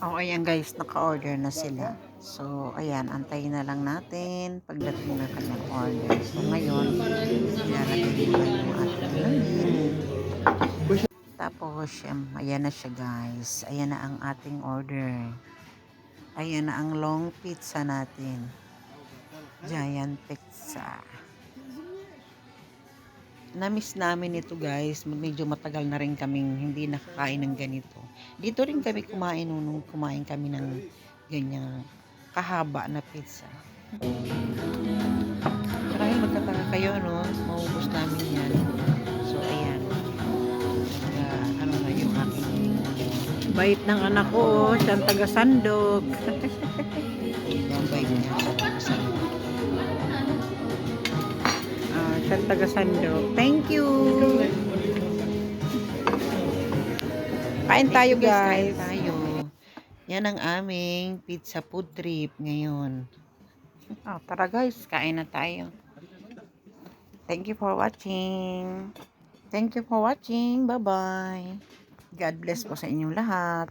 Oh, ayan guys, naka-order na sila. So, ayan, antayin na lang natin pagdating ng kanyang order. So, ngayon, ilalagay muna yung ating lamin. Tapos, ayan na siya guys. Ayan na ang ating order. Ayan na ang long pizza natin. Giant pizza. Na-miss namin ito guys. Medyo matagal na rin kaming hindi nakakain ng ganito. Dito rin kami kumain nung kumain kami ng ganyan kahaba na pizza. Marahil magtataka kayo, no? Maubos namin yan. So, ayan. Ano na yung aking bait ng anak ko. Siyang taga-sandok. Ang bait niya. Siyang taga-sandok. Thank you! Kain tayo guys. Kain tayo. Yan ang aming pizza food trip ngayon. Oh, tara guys, kain na tayo. Thank you for watching. Thank you for watching. Bye-bye. God bless po sa inyong lahat.